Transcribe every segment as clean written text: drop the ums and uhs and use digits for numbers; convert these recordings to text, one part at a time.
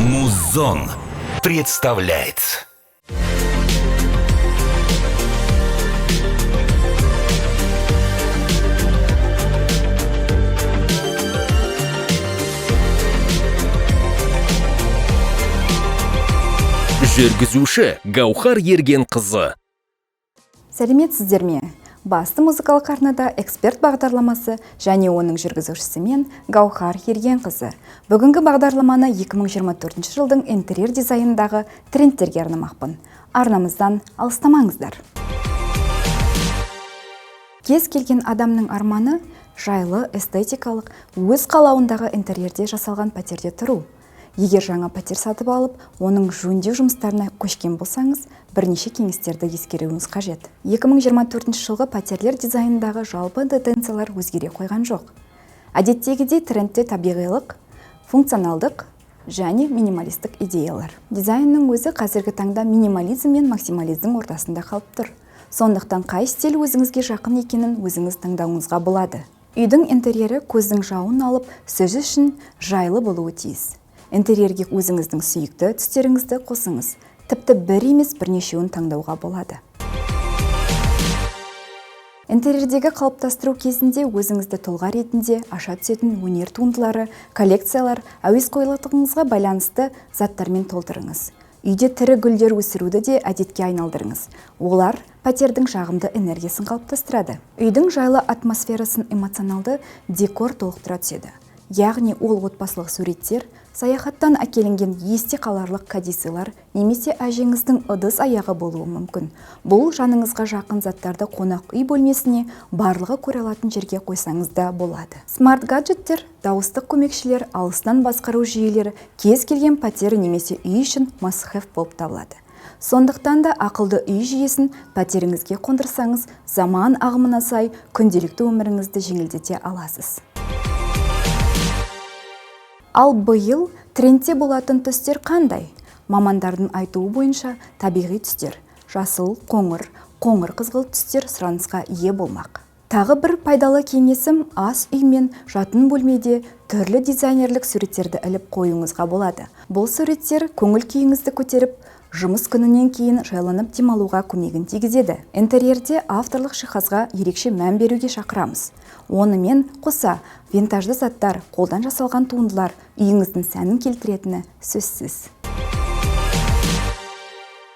Музон представляет. Жүргізуші Гаухар Ергенқызы. Сәлеметсіздер ме? Басты музыкалық арнада эксперт бағдарламасы және оның жүргізушісімен Гаухар Ергенқызы. Бүгінгі бағдарламаны 2024 жылдың интерьер дизайнындағы трендтерге арнамақпын. Арнамыздан алыстамаңыздар. Кез келген адамның арманы жайлы, эстетикалық, өз қалауындағы интерьерде жасалған пәтерде тұру. Егер жаңа пәтер сатып алып, оның жөндеу жұмыстарына көшкен болсаңыз, бірнеше кеңестерді ескеруіңіз қажет. 2024 жылғы пәтерлер дизайнындағы жалпы тенденциялар өзгере қойған жоқ. Әдеттегідей трендте табиғилық, функционалдық және минималистік идеялар. Дизайнның өзі қазіргі таңда минимализм мен максимализм ортасында қалып тұр. Сондықтан қай стиль өзіңізге жақын екенін өзіңіз таңдауыңызға болады. Үйдің интерьері көздің жауын алып, сіз үшін жайлы болуы тиіс. Интерьерге өзіңіздің сүйікті түстеріңізді қосыңыз. Тіпті бір емес бірнешеуін таңдауға болады. Интерьердегі қалыптастыру кезінде өзіңізді тұлға ретінде аша түсетін өнер туындылары, коллекциялар, әуесқойлықтығыңызға байланысты заттармен толтырыңыз. Үйде тірі гүлдер өсіруді де әдетке айналдырыңыз. Олар пәтердің жағымды энергиясын қалыптастырады. Үйдің жайлы атмосферасын эмоционалды декор толықтыра түседі. Яғни ол отбасылық суреттер, саяхаттан әкелінген есте қаларлық кәдесыйлар немесе әжеңіздің ыдыс аяғы болуы мүмкін. Бұл жаныңызға жақын заттарды қонақ үй бөлмесіне барлығы көре алатын жерге қойсаңыз да болады. Смарт-гаджеттер, дауыстық көмекшілер, алыстан басқару жүйелері кез келген пәтер немесе үй үшін must-have болып табылады. Сондықтан да ақылды үй жүйесін пәтеріңізге қондырсаңыз, заман ағымына сай күнделікті өміріңізді жеңілдете аласыз. Ал биыл трендте болатын түстер қандай? Мамандардың айтуы бойынша табиғи түстер, жасыл, қоңыр қызғылт түстер сұранысқа ие болмақ. Тағы бір пайдалы кеңесім ас үй мен жатын бөлмеде түрлі дизайнерлік суреттерді іліп қоюыңызға болады. Бұл суреттер көңіл күйіңізді көтеріп, жұмыс күнінен кейін жайланып демалуға көмегін тигізеді. Интерьерде авторлық жиһазға ерекше мән беруге шақырамыз. Онымен қоса винтажды заттар, қолдан жасалған туындылар үйіңіздің сәнін келтіретіні сөзсіз.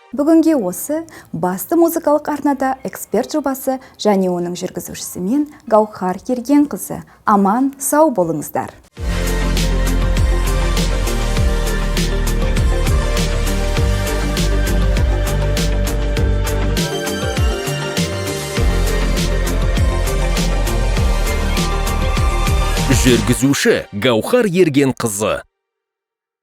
Бүгінге осы басты музыкалық арнада эксперт жобасы және оның жүргізушісімен Гаухар Ергенқызы. Аман, сау болыңыздар. Жүргізуші Гаухар Ергенқызы.